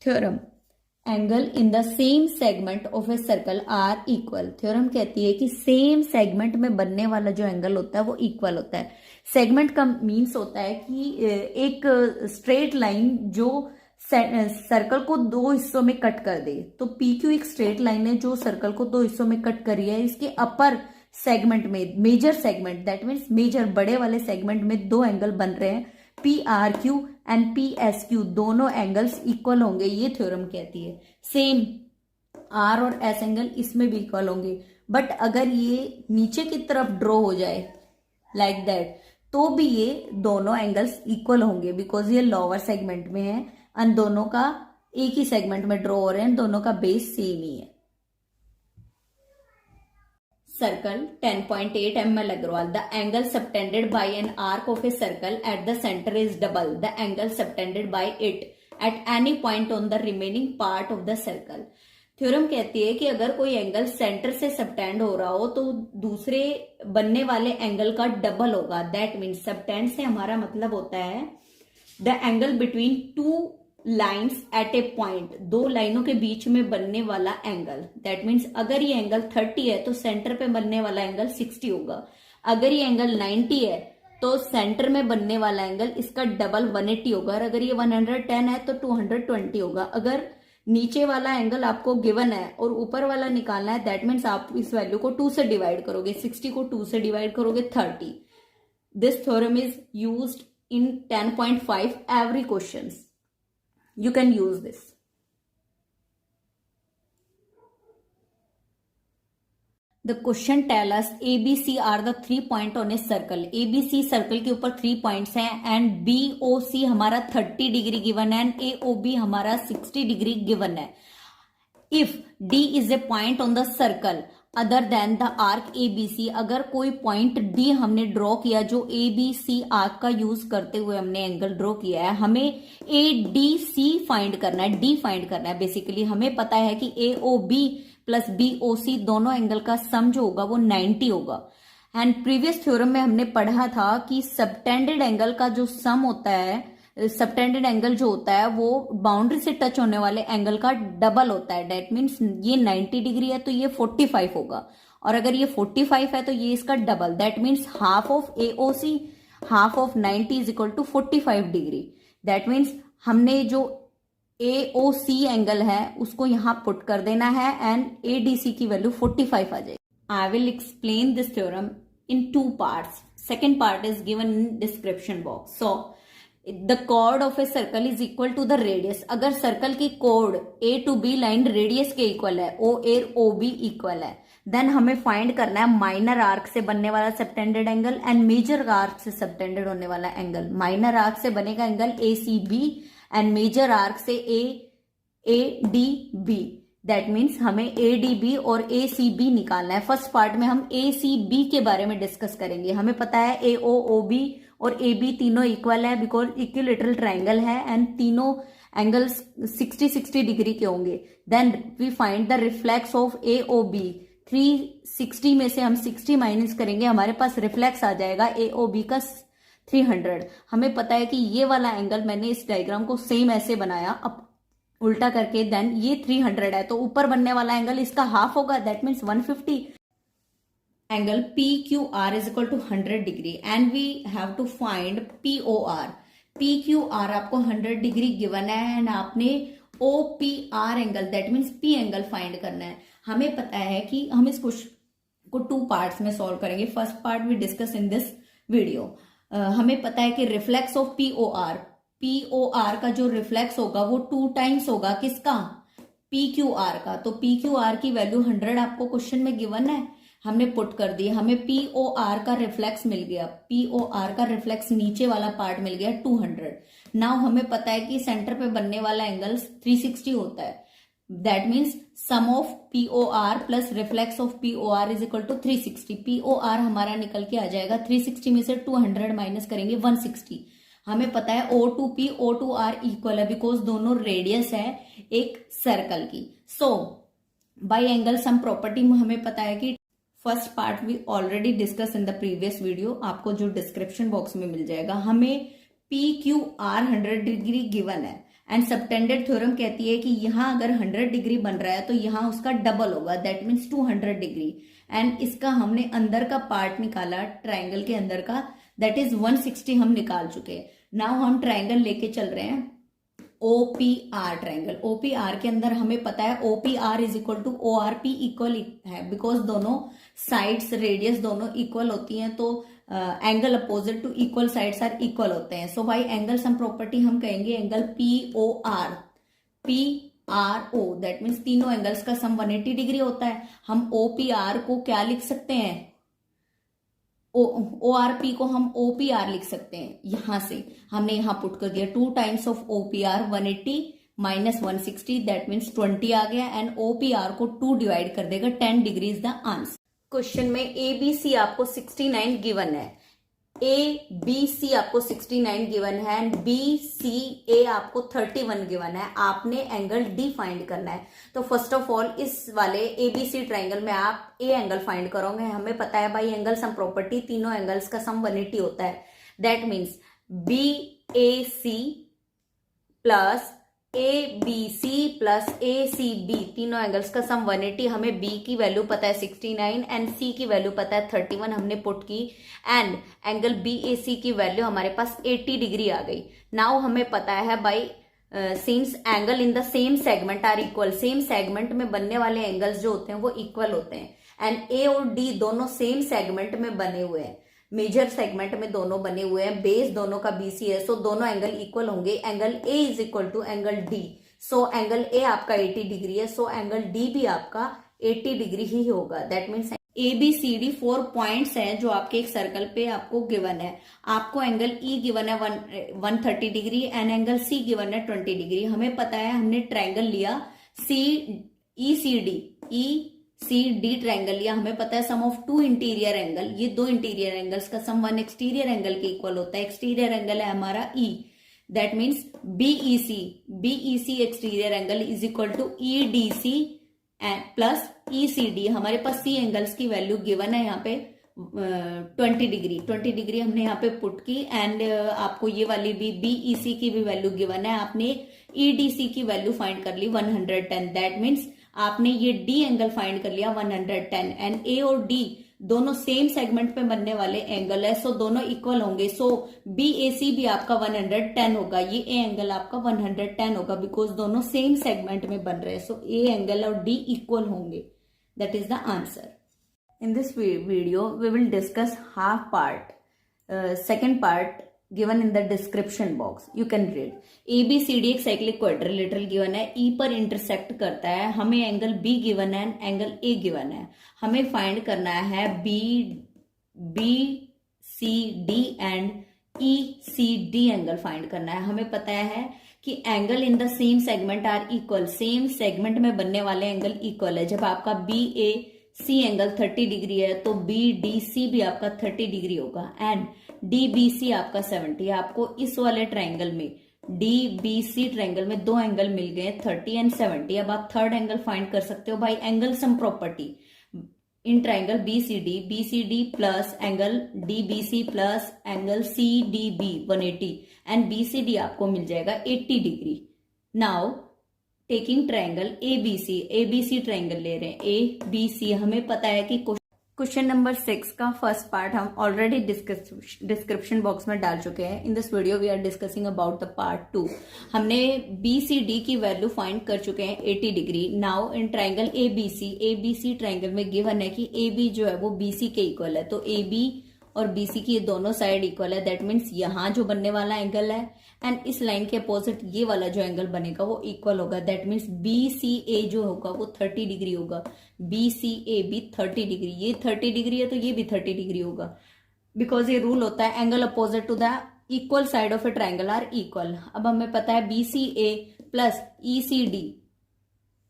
Theorem, angle in the same segment of a circle are equal. Theorem कहती है कि same segment में बनने वाला जो एंगल होता है वो इक्वल होता है। सेगमेंट का मीन्स होता है कि एक स्ट्रेट लाइन जो सर्कल को दो हिस्सों में कट कर दे। तो पी क्यू एक स्ट्रेट लाइन है जो सर्कल को दो हिस्सों में कट करी है। इसके अपर सेगमेंट में, major segment, that means major बड़े वाले सेगमेंट में दो एंगल बन रहे हैं, P R Q and P S Q, दोनों एंगल्स इक्वल होंगे, ये थ्योरम कहती है। सेम आर और एस एंगल इसमें भी इक्वल होंगे। बट अगर ये नीचे की तरफ ड्रॉ हो जाए लाइक दैट, तो भी ये दोनों एंगल्स इक्वल होंगे, बिकॉज ये लोअर सेगमेंट में है और दोनों का एक ही सेगमेंट में ड्रॉ हो रहे हैं, दोनों का बेस सेम ही है। Circle 10.8 mm Agrawal. The angle subtended by an arc of a circle at the center is double the angle subtended by it at any point on the remaining part of the circle. Theorem कहती है कि अगर कोई angle centre से subtend हो रहा हो तो दूसरे बनने वाले एंगल का डबल होगा। दैट मीन्स सबटेंड से हमारा मतलब होता है the angle between two lines at A point, दो लाइनों के बीच में बनने वाला एंगल। दैट मीन्स अगर ये एंगल 30 है तो सेंटर पे बनने वाला एंगल 60 होगा। अगर ये एंगल 90 है तो सेंटर में बनने वाला एंगल इसका डबल 180 होगा। और अगर ये 110 है तो 220 होगा। अगर नीचे वाला एंगल आपको गिवन है और ऊपर वाला निकालना है, दैट मीन्स आप इस वैल्यू को 2 से डिवाइड करोगे, 60 को 2 से डिवाइड करोगे 30। This theorem is used in 10.5 every questions. You can use this. The question tell us ABC are the 3 point on a circle. ABC circle के ऊपर 3 पॉइंट्स हैं एंड BOC हमारा 30 डिग्री गिवन है and AOB हमारा 60 degree given है। If D is a point on the circle other than the arc ABC, अगर कोई point D हमने ड्रॉ किया जो ABC आर्क का यूज करते हुए हमने एंगल ड्रॉ किया है, हमें ADC फाइंड करना है, D फाइंड करना है। बेसिकली हमें पता है कि AOB प्लस BOC दोनों एंगल का सम जो होगा वो 90 होगा। एंड प्रीवियस थ्योरम में हमने पढ़ा था कि सबटेंडेड एंगल का जो सम होता है, सबटेंडेड एंगल जो होता है वो बाउंड्री से टच होने वाले एंगल का डबल होता है। दैट मीन्स ये 90 डिग्री है तो ये 45 होगा, और अगर ये 45 है तो ये इसका double. That means half of AOC half of 90 is equal to 45 degree. That means हमने जो AOC एंगल है उसको यहां पुट कर देना है एंड ADC की वैल्यू 45 आ जाएगी। I will explain this theorem in 2 parts. Second part is given in description box. So the chord of a circle is equal to the radius. अगर सर्कल की chord A to B line radius के equal है, OB equal है, then हमें find करना है minor arc से बनने वाला subtended angle and major arc से सबटेंडेड होने वाला एंगल. माइनर आर्क से बनेगा angle ACB and major arc से ADB. दैट मीन्स हमें ADB और ACB निकालना है. फर्स्ट पार्ट में हम ACB के बारे में डिस्कस करेंगे. हमें पता है AOB और AB तीनों इक्वल है बिकॉज इक्विलेटरल ट्राइंगल है एंड तीनों एंगल्स 60-60 डिग्री के होंगे. Then we find the reflex of AOB. 360 में से हम 60 माइनस करेंगे, हमारे पास रिफ्लेक्स आ जाएगा AOB का 300. हमें पता है कि ये वाला एंगल, मैंने इस डायग्राम को सेम ऐसे बनाया अब उल्टा करके, देन ये 300 है तो ऊपर बनने वाला एंगल इसका हाफ होगा. That means 150. Angle PQR is equal to 100 degree and we have to find POR. PQR आपको 100 डिग्री गिवन है एंड आपने OPR angle that means P angle find करना है. हमें पता है कि हम इस क्वेश्चन को 2 पार्ट्स में सॉल्व करेंगे. First part we discuss in this video. हमें पता है कि रिफ्लेक्स ऑफ POR का जो रिफ्लेक्स होगा वो 2 टाइम्स होगा किसका, PQR का. तो PQR की वैल्यू 100 आपको क्वेश्चन में गिवन है, हमने पुट कर दी. हमें POR का रिफ्लेक्स मिल गया. POR का रिफ्लेक्स नीचे वाला पार्ट मिल गया 200. नाउ हमें पता है कि सेंटर पे बनने वाला एंगल 360 होता है. That means sum of POR plus reflex of POR is equal to 360. POR हमारा निकल के आ जाएगा 360 में से 200 माइनस करेंगे 160. हमें पता है O to P O to R equal है बिकॉज दोनों रेडियस है एक सर्कल की. So by angle sum property हमें पता है कि first part we already discuss in the previous video, आपको जो डिस्क्रिप्शन बॉक्स में मिल जाएगा. हमें PQR 100 डिग्री गिवन है. एंड सबटेंडेड थ्योरम कहती है कि यहाँ अगर 100 डिग्री बन रहा है तो यहाँ उसका डबल होगा, दैट मीन्स 200 डिग्री। एंड इसका हमने अंदर का पार्ट निकाला ट्राइंगल के अंदर का, दैट इज 160 हम निकाल चुके हैं। नाउ हम ट्राइंगल लेके चल रहे हैं OPR ट्राइंगल। OPR के अंदर हमें पता है OPR is equal to ORP equal है, बिकॉज दोनों साइड्स रेडियस दोनों इक्वल होती हैं, तो angle opposite to equal sides are equal होते हैं। So by angle sum property हम कहेंगे एंगल PRO, दैट मीन्स तीनों एंगल्स का सम 180 डिग्री होता है। हम OPR को क्या लिख सकते हैं, ORP को हम OPR लिख सकते हैं। यहां से हमने यहां पुट कर दिया 2 times of OPR 180 minus 160, that means 20 आ गया। एंड OPR को 2 डिवाइड कर देगा, 10 degree is the answer. Question में ABC आपको 69 गिवन है, ABC आपको 69 गिवन है एंड BCA आपको 31 गिवन है। आपने एंगल D फाइंड करना है। तो फर्स्ट ऑफ ऑल इस वाले ABC ट्राइंगल में आप A एंगल फाइंड करोगे। हमें पता है भाई एंगल सम प्रॉपर्टी, तीनों एंगल्स का सम 180 होता है, that means BAC plus ABC plus ACB, तीनों एंगल्स का सम 180। हमें B की वैल्यू पता है 69 एंड C की वैल्यू पता है 31, हमने पुट की। एंड एंगल BAC की वैल्यू हमारे पास 80 डिग्री आ गई। नाउ हमें पता है by since angle in the same segment are equal, same segment में बनने वाले एंगल्स जो होते हैं वो इक्वल होते हैं। एंड A और D दोनों सेम सेगमेंट में बने हुए हैं, मेजर सेगमेंट में दोनों बने हुए हैं, बेस दोनों का BC है, सो दोनों एंगल इक्वल होंगे। Angle A is equal to angle D, so angle A आपका 80 डिग्री है, सो एंगल D भी आपका 80 डिग्री ही होगा। दैट मीन्स ABCD 4 पॉइंट्स हैं जो आपके एक सर्कल पे आपको गिवन है। आपको एंगल E गिवन है 130 degree and angle C given है 20 डिग्री। हमें पता है हमने ट्राइंगल लिया ECD ट्राइंगल लिया। हमें पता है सम ऑफ 2 इंटीरियर एंगल, ये 2 इंटीरियर एंगल्स का सम 1 एक्सटीरियर एंगल के इक्वल होता है। एक्सटीरियर एंगल है हमारा E, that means BEC exterior angle is equal to EDC plus ECD। हमारे पास C एंगल्स की वैल्यू गिवन है यहाँ पे 20 डिग्री हमने यहाँ पे पुट की। एंड आपको ये वाली भी BEC की भी वैल्यू गिवन है, आपने EDC की वैल्यू फाइंड कर ली 110, दैट मीन्स आपने ये D एंगल फाइंड कर लिया 110। एंड A और D दोनों सेम सेगमेंट पे बनने वाले एंगल है, सो दोनों इक्वल होंगे। सो BAC भी आपका 110 होगा, ये A एंगल आपका 110 होगा, बिकॉज दोनों सेम सेगमेंट में बन रहे हैं। सो A एंगल और D इक्वल होंगे, that is the answer. In this video, we will discuss half part, second part given in the description box. You can read. ABCD एक साइक्लिक क्वाड्रिलेटरल गिवन है, E पर intersect करता है। हमें angle B given है, angle A given है। हमें find करना है BCD and ECD angle find करना है। हमें पता है कि angle in the same segment are equal, same segment में बनने वाले एंगल इक्वल है। जब आपका BAC एंगल 30 डिग्री है तो BDC भी आपका 30 डिग्री होगा एंड DBC आपका 70 है। आपको इस वाले ट्राइंगल में DBC ट्राइंगल में 2 एंगल मिल गए 30 एंड 70। अब आप थर्ड एंगल फाइंड कर सकते हो bye angle sum property in triangle BCD plus angle DBC plus angle CDB 180 and BCD आपको मिल जाएगा 80 degree. Now taking triangle ABC triangle ले रहे हैं ABC। हमें पता है कि क्वेश्चन नंबर 6 का फर्स्ट पार्ट हम ऑलरेडी डिस्क्रिप्शन बॉक्स में डाल चुके हैं। In this video we are discussing about the part 2। हमने BCD की वैल्यू फाइंड कर चुके हैं 80 degree. Now in triangle ABC triangle में गिवन है कि AB जो है वो BC के इक्वल है, तो AB और BC की दोनों साइड इक्वल है। दैट मीन्स यहाँ जो बनने वाला एंगल है एंड इस लाइन के अपोजिट ये वाला जो एंगल बनेगा वो इक्वल होगा। दैट मीन्स BCA जो होगा वो 30 डिग्री होगा, BCA भी 30 डिग्री। ये 30 डिग्री है तो ये भी 30 डिग्री होगा, बिकॉज ये रूल होता है angle opposite to the equal side of a triangle are equal. अब हमें पता है BCA plus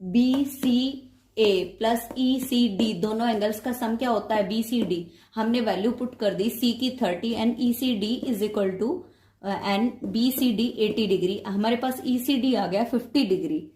BCA plus ECD दोनों एंगल्स का सम क्या होता है BCD। हमने वैल्यू पुट कर दी C की 30 and ECD is equal to and BCD 80 degree. हमारे पास ECD आ गया 50 डिग्री,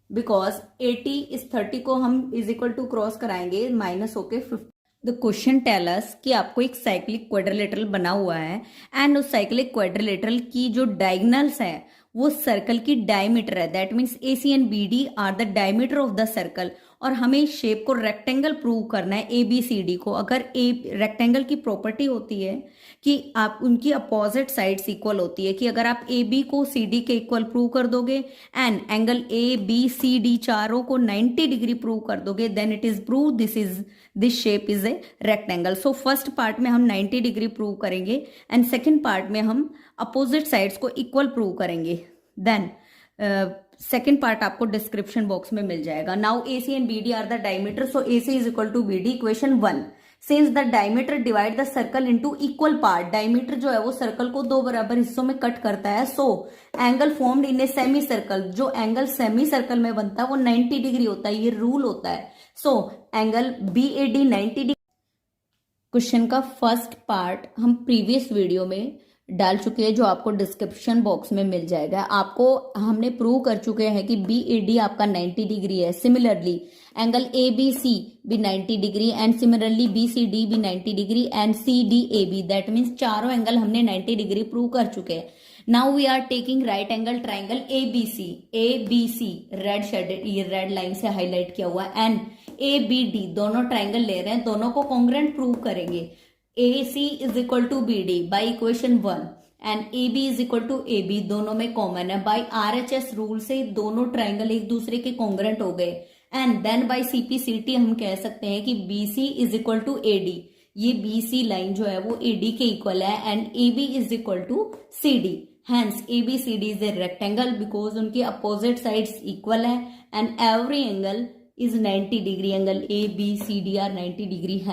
बिकॉज 80 इस 30 को हम इज इक्वल टू क्रॉस कराएंगे माइनस होके 50। द क्वेश्चन टेल अस कि आपको एक साइक्लिक क्वाड्रिलेटरल बना हुआ है एंड उस साइक्लिक क्वाड्रिलेटरल की जो डायगोनल्स है वो सर्कल की डायमीटर है। That means A C and B D are the diameter of the circle. और हमें शेप को रेक्टेंगल प्रूव करना है ए बी सी डी को। अगर ए रेक्टेंगल की प्रॉपर्टी होती है कि आप उनकी अपोजिट साइड्स इक्वल होती है, कि अगर आप ए बी को सी डी के इक्वल प्रूव कर दोगे and angle A B C D चारों को 90 डिग्री प्रूव कर दोगे, then it is prove this shape is a rectangle. So first part में हम 90 डिग्री प्रूव करेंगे एंड सेकेंड पार्ट में हम अपोजिट साइड्स को इक्वल प्रूव करेंगे। देन सेकेंड पार्ट आपको डिस्क्रिप्शन बॉक्स में मिल जाएगा। Now A C and B D are the diameter, so A C is equal to B D. Equation 1, since the diameter divide the circle into equal part, diameter जो है वो circle को दो बराबर हिस्सों में कट करता है। So angle formed in a semi circle, जो एंगल सेमी सर्कल में बनता है वो 90 डिग्री होता है, ये रूल होता है। So angle B A D 90 degree. Question का फर्स्ट पार्ट हम प्रीवियस वीडियो में डाल चुके हैं, जो आपको डिस्क्रिप्शन बॉक्स में मिल जाएगा। आपको हमने प्रूव कर चुके हैं कि बी ए डी आपका 90 डिग्री है। Similarly angle A B C भी 90 degree and similarly B C D भी 90 degree and C D A B. That means चारों एंगल हमने 90 डिग्री प्रूव कर चुके हैं। Now we are taking right angle triangle A B C. A B C red shaded, ये red line से highlight किया हुआ है, एंड ए बी डी दोनों ट्राइंगल ले रहे हैं, दोनों को कॉन्ग्रुएंट प्रूव करेंगे। AC is equal to B D by equation 1 and AB is equal to AB, दोनों में कॉमन है। बाई RHS रूल से दोनों ट्राइंगल एक दूसरे के कॉन्ग्रुएंट हो गए एंड देन बाई CPCT हम कह सकते हैं कि BC is equal to AD। ये BC लाइन जो है वो AD के इक्वल है and AB is equal to CD। Hence ABCD is a rectangle because उनकी अपोजिट साइड्स इक्वल है and every angle is 90 degree. एंगल ABCD are 90 डिग्री है।